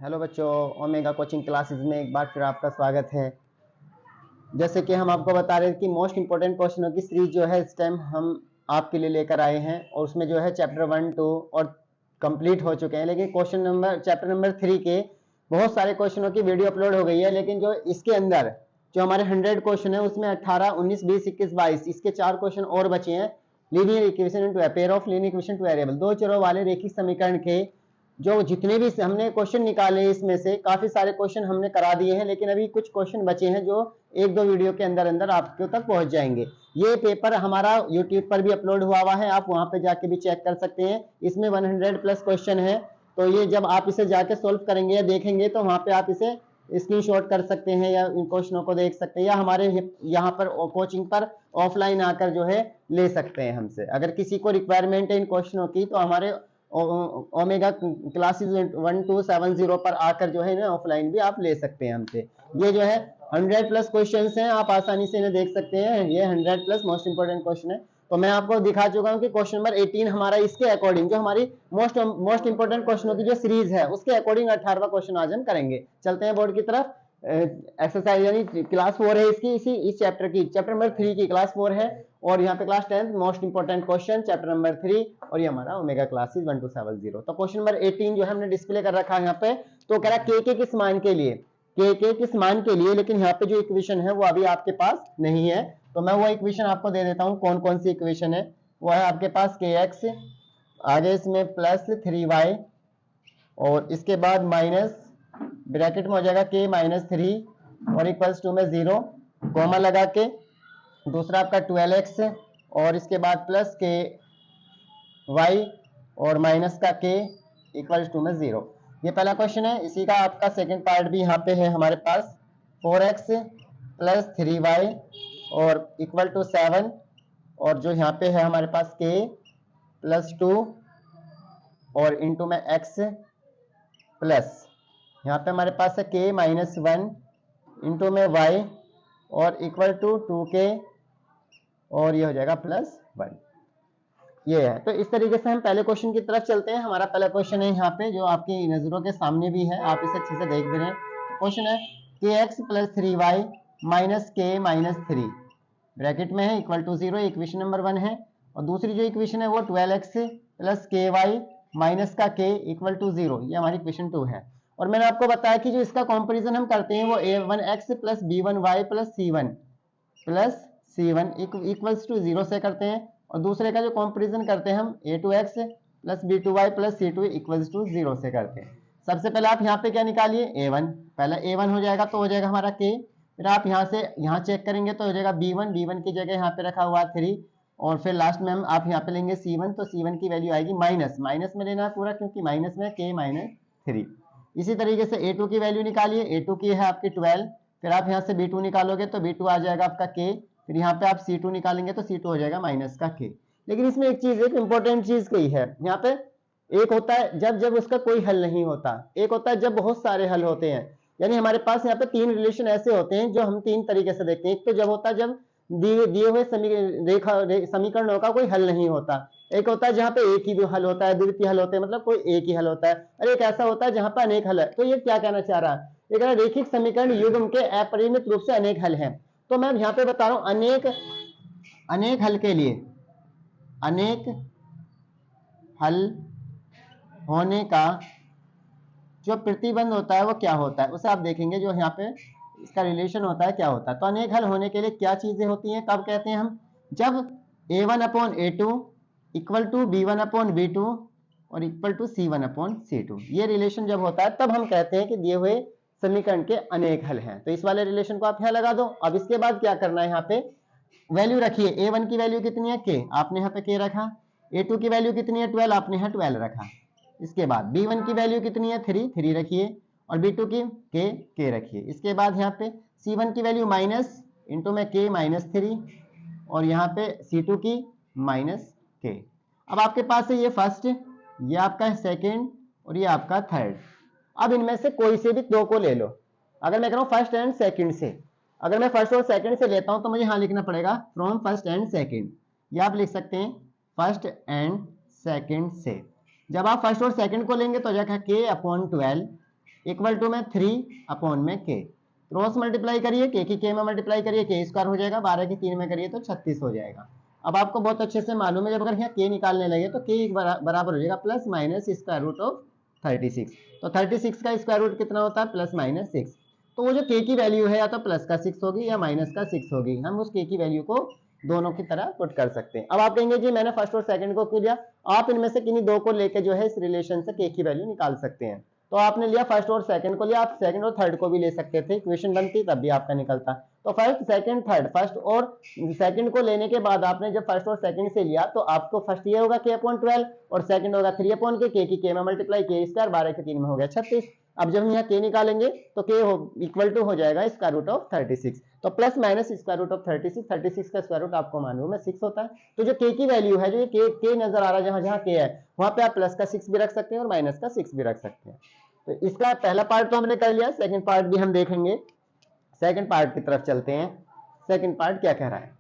Hello बच्चों, omega coaching classes में एक बार फिर आपका स्वागत है। जैसे कि हम आपको बता रहे थे कि मोस्ट इंपोर्टेंट क्वेश्चनों की सीरीज जो है इस टाइम हम आपके लिए लेकर आए हैं और उसमें जो है चैप्टर 1, 2 और कंप्लीट हो चुके हैं। लेकिन चैप्टर नंबर 3 के बहुत सारे क्वेश्चनों की वीडियो अपलोड हो गई है, लेकिन जो इसके अंदर जो हमारे 100 क्वेश्चन है उसमें 18, 19, 20, 21, 22 इसके 4 क्वेश्चन और बचे हैं। Linear equation into pair of linear equation two variable, दो चरों वाले रैखिक समीकरण के जो जितने भी हमने क्वेश्चन निकाले इसमें से काफी सारे क्वेश्चन हमने करा दिए हैं, लेकिन अभी कुछ क्वेश्चन बचे हैं जो एक दो वीडियो के अंदर अंदर आपके तक पहुंच जाएंगे। ये पेपर हमारा यूट्यूब पर भी अपलोड हुआ है, आप वहां पे जाके भी चेक कर सकते हैं। इसमें 100 प्लस क्वेश्चन है, तो ये जब आप इसे जाके सोल्व करेंगे या देखेंगे तो वहां पे आप इसे स्क्रीनशॉट कर सकते हैं या इन क्वेश्चनों को देख सकते हैं, या हमारे यहाँ पर कोचिंग पर ऑफलाइन आकर जो है ले सकते हैं हमसे। अगर किसी को रिक्वायरमेंट है इन क्वेश्चनों की तो हमारे ओमेगा क्लासेस 1270 पर आकर जो है ना ऑफलाइन भी आप ले सकते हैं हमसे। ये जो है 100 प्लस क्वेश्चंस हैं, आप आसानी से इन्हें देख सकते हैं। ये 100 प्लस मोस्ट इंपोर्टेंट क्वेश्चन है। तो मैं आपको दिखा चुका हूं कि क्वेश्चन नंबर 18 हमारा इसके अकॉर्डिंग जो हमारी मोस्ट इंपोर्टेंट क्वेश्चनों की जो सीरीज है उसके अकॉर्डिंग 18वां क्वेश्चन आज हम करेंगे। चलते हैं बोर्ड की तरफ। एक्सरसाइज यानी क्लास 4 है इसकी, इस चैप्टर की, चैप्टर नंबर 3 की क्लास 4 है और यहाँ पे class 10 most important question chapter number 3 और ये हमारा ओमेगा क्लासेस 1270। तो क्वेश्चन नंबर 18 जो है हमने डिस्प्ले कर रखा है यहाँ पे। तो कह रहा के किस मान के लिए, के किस मान के लिए, लेकिन यहाँ पे जो इक्वेशन है वो अभी आपके पास नहीं है। तो मैं वो इक्वेशन आपको दे देता हूँ। कौन कौन सी इक्वेशन है वो है आपके पास के एक्स, आगे इसमें प्लस 3y और इसके बाद माइनस ब्रैकेट में हो जाएगा के माइनस 3 और इक्वल्स टू में 0 कॉमा लगा के, दूसरा आपका 12x और इसके बाद प्लस के वाई और माइनस का के इक्वल टू में 0। ये पहला क्वेश्चन है। इसी का आपका सेकंड पार्ट भी यहाँ पे है हमारे पास, 4x प्लस 3y और इक्वल टू 7 और जो यहाँ पे है हमारे पास के प्लस 2 और इंटू में x प्लस यहाँ पे हमारे पास है के माइनस 1 इंटू में y और इक्वल टू 2k और ये हो जाएगा प्लस 1। ये है। तो इस तरीके से हम पहले क्वेश्चन की तरफ चलते हैं। हमारा पहला क्वेश्चन है यहाँ पे जो आपकी नजरों के सामने भी है, आप इसे अच्छे से देख भी रहे हैं। क्वेश्चन है के एक्स प्लस 3y माइनस के माइनस 3 ब्रैकेट में है इक्वल टू 0, इक्वेशन नंबर 1 है। और दूसरी जो इक्वेशन है वो 12x प्लस के वाई माइनस का के इक्वल टू 0, ये हमारी इक्वेशन 2 है। और मैंने आपको बताया कि जो इसका कंपैरिजन हम करते हैं वो a1x plus b1y plus c1 equals to 0 से करते हैं। और दूसरे का जो कंपैरिजन करते हैं हम a2x plus b2y plus c2 equals to 0 से करते हैं। सबसे पहले आप यहाँ पे क्या निकालिए, a1, पहला a1 हो जाएगा तो हो जाएगा हमारा k, फिर आप यहाँ से यहाँ चेक करेंगे तो हो जाएगा b1 की जगह यहाँ पे रखा हुआ 3 और फिर लास्ट में हम आप यहाँ पे लेंगे c1, तो c1 की वैल्यू आएगी माइनस में लेना है पूरा क्योंकि माइनस में k माइनस 3। इसी तरीके से a2 की वैल्यू निकालिए, a2 की है आपकी 12, फिर आप यहाँ से b2 निकालोगे तो b2 आ जाएगा आपका k, फिर यहाँ पे आप c2 निकालेंगे तो c2 हो जाएगा माइनस का k। लेकिन इसमें एक चीज, एक इंपॉर्टेंट चीज कही है यहाँ पे, एक होता है जब उसका कोई हल नहीं होता, एक होता है जब बहुत सारे हल होते हैं। यानी हमारे पास यहाँ पे 3 रिलेशन ऐसे होते हैं जो हम 3 तरीके से देखते हैं। एक तो जब होता है जब दिए हुए समीकरणों का कोई हल नहीं होता। एक होता है जहां पे एक ही हल होता है, द्वितीय हल होते हैं, मतलब कोई एक ही हल होता है। और एक ऐसा होता है जहां पर अनेक हल है। तो ये क्या कहना चाह रहा है, ये कह रहा है रैखिक समीकरण युग्म के अपरिमित रूप से अनेक हल हैं। तो मैं यहाँ पे बता रहा हूं अनेक हल के लिए, अनेक हल होने का जो प्रतिबंध होता है वो क्या होता है, उसे आप देखेंगे। जो यहाँ पे इसका रिलेशन होता है क्या होता है। तो अनेक हल होने के लिए क्या चीजें होती हैं, कब कहते हैं हम, जब a1 upon a2 equal to b1 upon b2 और equal to c1 upon c2, ये रिलेशन जब होता है तब हम कहते हैं कि दिए हुए समीकरण के अनेक हल हैं। तो इस वाले रिलेशन को आप यहाँ लगा दो। अब इसके बाद क्या करना है, यहाँ पे वैल्यू रखिए। a1 की वैल्यू कितनी है k, आपने यहाँ पे k रखा। a2 की वैल्यू कितनी है 12, आपने यहाँ 12 रखा। इसके बाद b1 की वैल्यू कितनी है 3 रखिए और b2 की k रखिए। इसके बाद यहाँ पे c1 की वैल्यू माइनस इंटू में k माइनस 3 और यहाँ पे c2 की माइनस k। अब आपके पास है ये फर्स्ट, ये आपका सेकंड और ये आपका थर्ड। अब इनमें से कोई से भी दो को ले लो। अगर मैं कह रहा हूँ फर्स्ट एंड सेकंड से, अगर मैं फर्स्ट और सेकंड से लेता हूं तो मुझे यहां लिखना पड़ेगा फ्रॉम फर्स्ट एंड सेकंड, या आप लिख सकते हैं फर्स्ट एंड सेकंड से। जब आप फर्स्ट और सेकंड को लेंगे तो जाएगा k अपॉन 12 इक्वल टू में 3 अपॉन में के, क्रॉस मल्टीप्लाई करिए, के की के में मल्टीप्लाई करिए, के स्क्वायर हो जाएगा, 12 की 3 में करिए तो 36 हो जाएगा। अब आपको बहुत अच्छे से मालूम है, जब अगर यहाँ के निकालने लगे तो के बराबर हो जाएगा plus minus square root of 36। तो 36 का स्क्वायर रूट कितना होता है, प्लस माइनस 6। तो वो जो के की वैल्यू है या तो प्लस का 6 होगी या माइनस का 6 होगी, हम उस के की वैल्यू को दोनों की तरह पुट कर सकते हैं। अब आप कहेंगे जी मैंने फर्स्ट और सेकंड को क्यों लिया, आप इनमें से किन्हीं दो को लेके जो है इस रिलेशन से के की वैल्यू निकाल सकते हैं। तो आपने लिया फर्स्ट और सेकंड को लिया, आप सेकंड और थर्ड को भी ले सकते थे, इक्वेशन बनती तब भी आपका निकलता। तो फर्स्ट सेकंड थर्ड, फर्स्ट और सेकंड को लेने के बाद आपने जब फर्स्ट और सेकंड से लिया तो आपको फर्स्ट ये होगा के अपॉन 12 और सेकंड होगा 3 अपॉन के की के में मल्टीप्लाई, के स्क्वायर 12 के 3 में हो गया 36। अब जब हम यहाँ के निकालेंगे तो के इक्वल टू हो जाएगा स्क्वायर रूट ऑफ 36। तो plus minus square root of 36, 36 का स्क्वायर रूट आपको मालूम है 6 होता है। तो जो के की वैल्यू है, जो ये के नजर आ रहा है जहां जहां के है वहां पे आप प्लस का 6 भी रख सकते हैं और माइनस का 6 भी रख सकते हैं। तो इसका पहला पार्ट तो हमने कर लिया, सेकंड पार्ट भी हम देखेंगे। सेकंड पार्ट की तरफ चलते हैं, सेकंड पार्ट क्या कह रहा है।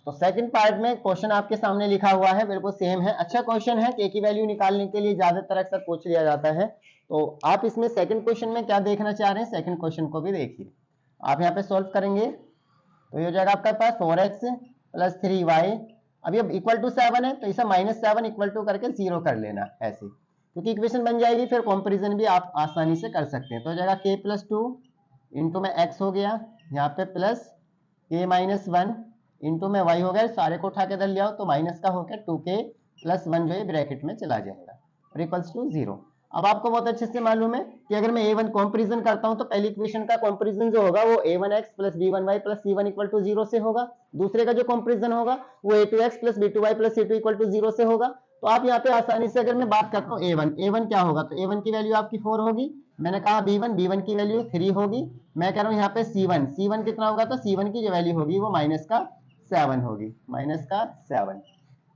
तो सेकंड पार्ट में क्वेश्चन आपके सामने लिखा हुआ है, बिल्कुल सेम है, अच्छा क्वेश्चन है, के की वैल्यू निकालने के लिए ज्यादातर अक्सर पूछ लिया जाता है। तो आप इसमें सेकंड क्वेश्चन में क्या देखना चाह रहे हैं, सेकंड क्वेश्चन को भी देखिए। आप यहाँ पे सोल्व करेंगे तो ये हो जाएगा आपके पास 4x प्लस 3y, अब ये इक्वल टू 7 है तो इसे -7 इक्वल टू करके 0 कर लेना ऐसे, क्योंकि इक्वेशन बन जाएगी, फिर कंपैरिजन भी आप आसानी से कर सकते हैं। तो हो जाएगा k प्लस 2 इंटू में x हो गया, यहाँ पे प्लस k माइनस 1 इंटू में y हो गया, सारे को उठा के इधर ले आओ तो माइनस का होकर 2k प्लस 1 जो है ब्रैकेट में चला जाएगा और इक्वल्स टू 0। अब आपको बहुत अच्छे से मालूम है कि अगर मैं a1 कंपैरिजन करता हूं तो पहली इक्वेशन का कंपैरिजन जो होगा वो a1x plus b1y plus c1 equal to 0 से होगा। दूसरे का जो कंपैरिजन होगा वो a2x plus b2y plus c2 equal to 0 से होगा। तो आप यहाँ पे आसानी से अगर मैं बात करता हूँ a1 क्या होगा, तो a1 की वैल्यू आपकी 4 होगी, मैंने कहा b1 की वैल्यू 3 होगी, मैं कह रहा हूँ यहाँ पे c1 कितना होगा, तो c1 की जो वैल्यू होगी वो माइनस का 7 होगी, माइनस का 7।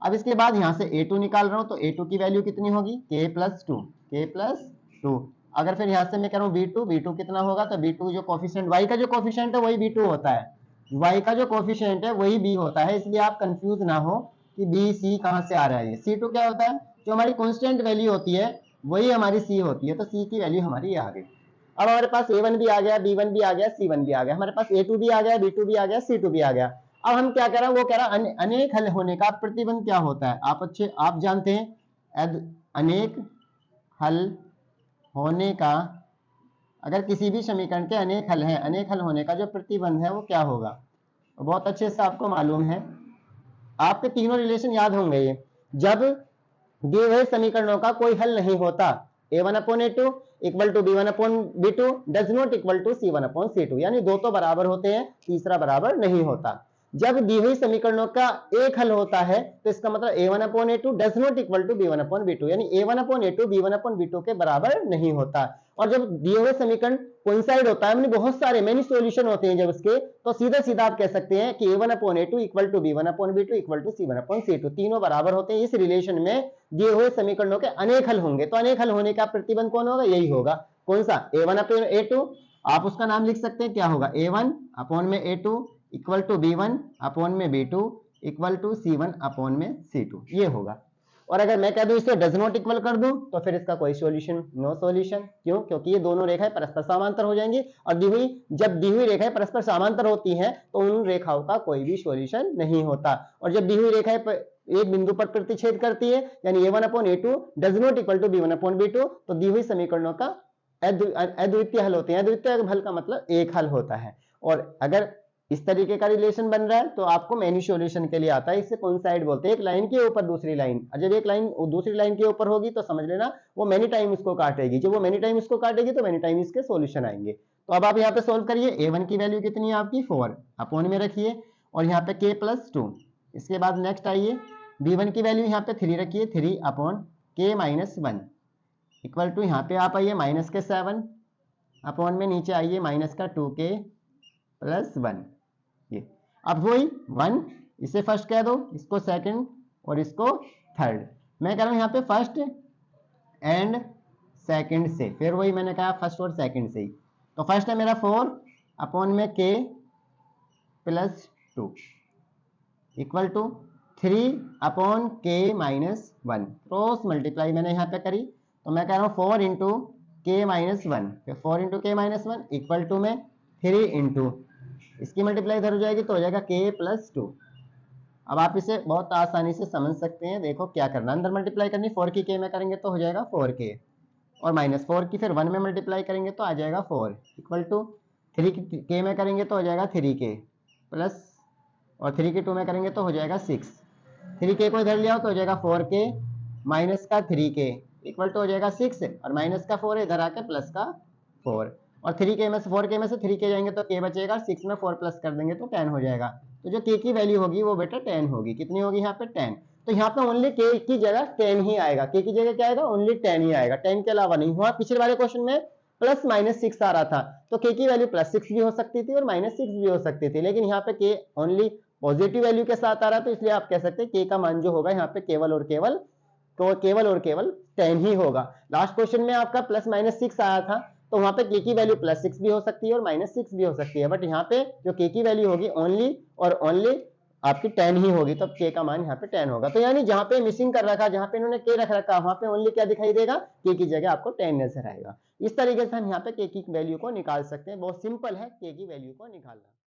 अब इसके बाद यहाँ से a2 निकाल रहा हूँ तो a2 की वैल्यू कितनी होगी, k प्लस 2। अगर फिर यहाँ से मैं कह रहा हूँ b2 कितना होगा, तो b2 जो कोफिशिएंट y का जो कोफिशिएंट है वही b2 होता है, y का जो कोफिशिएंट है वही b होता है, इसलिए आप कंफ्यूज ना हो कि b c कहाँ से आ रहा है। c2 क्या होता है, जो हमारी कांस्टेंट वैल्यू होती है वही हमारी c होती है, तो c की वैल्यू हमारी ये आ गई। अब हमारे पास a1 भी आ गया, b1 भी आ गया, c1 भी आ गया, हमारे पास a2 भी आ गया, b2 भी आ गया, c2 भी आ गया। अब हम क्या कर रहे हैं, वो कह रहा है अनेक हल होने का प्रतिबंध क्या होता है। आप जानते हैं अनेक हल होने का, अगर किसी भी समीकरण के अनेक हल हैं, अनेक हल होने का जो प्रतिबंध है वो क्या होगा, बहुत अच्छे से आपको मालूम है। आपके तीनों रिलेशन याद होंगे ये, जब दिए हुए समीकरणों का कोई हल नहीं होता, a1 upon a2 equal to b1 upon b2 does not equal to c1 upon c2, यानी दो तो बराबर होते हैं, तीसरा बराबर नहीं होता। जब दी हुई समीकरणों का एक हल होता है तो इसका मतलब a1 upon a2 does not equal to b1 upon b2, यानी a1 upon a2 b1 upon b2 के बराबर नहीं होता। और जब दिए हुए समीकरण कोइंसाइड होता है, यानी बहुत सारे मेनी सॉल्यूशन होते हैं जब इसके, तो सीधा सीधा आप कह सकते हैं कि a1 upon a2 equal to b1 upon b2 equal to c1 upon c2, तीनों बराबर होते हैं। इस रिलेशन में दिए हुए समीकरणों के अनेक हल होंगे, तो अनेक हल होने का प्रतिबंध कौन होगा, यही होगा, कौन सा, a1 अपॉन a2, आप उसका नाम लिख सकते हैं, क्या होगा, a1 अपॉन में a2 equal to b1 upon में b2 equal to c1 upon में c2, ये होगा। और अगर मैं कह दूं इसे डज नॉट इक्वल कर दूं तो फिर इसका कोई सॉल्यूशन, नो सॉल्यूशन, क्यों, क्योंकि ये दोनों रेखाएं परस्पर समांतर हो जाएंगी, और जब दी हुई रेखाएं परस्पर समांतर होती हैं तो उन रेखाओं का कोई भी सॉल्यूशन नहीं होता। और जब दी हुई रेखाएं एक बिंदु पर प्रतिच्छेद करती है, यानी a1 upon a2 does not equal to b1 upon b2, तो दी हुई समीकरणों का अद्वितीय हल होते हैं। अद्वितीय हल का मतलब एक हल होता है। और अगर इस तरीके का रिलेशन बन रहा है तो आपको मेनी सॉल्यूशन के लिए आता है, इससे कोइंसाइड बोलते हैं, एक लाइन के ऊपर दूसरी लाइन, जब एक लाइन दूसरी लाइन के ऊपर होगी तो समझ लेना वो मेनी टाइम उसको काटेगी, जब वो मेनी टाइम उसको काटेगी तो मेनी टाइम इसके सॉल्यूशन आएंगे। तो अब आप यहाँ पे सोल्व करिए, a1 की वैल्यू कितनी है आपकी 4, अपॉन में रखिए, और यहाँ पे k प्लस 2, इसके बाद नेक्स्ट आइए b1 की वैल्यू यहाँ पे 3 रखिए, 3 upon k minus 1 equal to, यहाँ पे आप आइए माइनस के 7 अपॉन में नीचे आइए माइनस का 2k प्लस 1, ये अब वही 1, इसे फर्स्ट कह दो, इसको सेकंड और इसको थर्ड। मैं कह रहा हूं यहाँ पे फर्स्ट एंड सेकंड से, फिर वही मैंने कहा फर्स्ट और सेकंड से ही। तो फर्स्ट है मेरा 4 अपॉन में k plus 2 equal to 3 upon k minus 1, cross multiply मैंने यहाँ पे करी तो मैं कह रहा हूँ 4 इंटू के माइनस वन, 4 इंटू के माइनस वन इक्वल टू में 3 इंटू इसकी मल्टीप्लाई इधर हो जाएगी तो हो जाएगा के प्लस 2। अब आप इसे बहुत आसानी से समझ सकते हैं। देखो क्या करना, अंदर मल्टीप्लाई करनी, 4 की के में करेंगे तो हो जाएगा 4k और माइनस 4 की फिर 1 में मल्टीप्लाई करेंगे तो आ जाएगा 4 इक्वल टू 3 की के में करेंगे तो हो जाएगा 3k प्लस और 3 की 2 में करेंगे तो हो जाएगा 6। 3k को इधर ले आओ तो हो जाएगा 4k माइनस का 3k इक्वल टू हो जाएगा 6 और माइनस का 4 इधर आके प्लस का 4 और 3k में से 4k में से 3k जाएंगे तो k बचेगा, 6 में 4 प्लस कर देंगे तो 10 हो जाएगा। तो जो k की वैल्यू होगी वो बेटा 10 होगी। कितनी होगी यहाँ पे 10। तो यहाँ पे ओनली k की जगह 10 ही आएगा, k की जगह क्या आएगा ओनली 10 ही आएगा, 10 के अलावा नहीं हुआ। पिछले वाले क्वेश्चन में प्लस माइनस 6 आ रहा था तो k की वैल्यू प्लस 6 भी हो सकती थी और माइनस 6 भी हो सकती थी, लेकिन यहाँ पे k ओनली पॉजिटिव वैल्यू के साथ आ रहा है तो इसलिए आप कह सकते हैं k का मान जो होगा यहाँ पे केवल और केवल 10 ही होगा। लास्ट क्वेश्चन में आपका प्लस माइनस 6 आया था तो वहां पे k की वैल्यू प्लस 6 भी हो सकती है और माइनस 6 भी हो सकती है, बट यहाँ पे जो k की वैल्यू होगी ओनली और ओनली आपकी 10 ही होगी, तो k का मान यहाँ पे 10 होगा। तो यानी जहां पे मिसिंग कर रखा, जहां पे इन्होंने k रख रखा, वहां पे ओनली क्या दिखाई देगा, k की जगह आपको 10 नजर आएगा। इस तरीके से हम यहाँ पे k की वैल्यू को निकाल सकते हैं। बहुत सिंपल है k की वैल्यू को निकालना।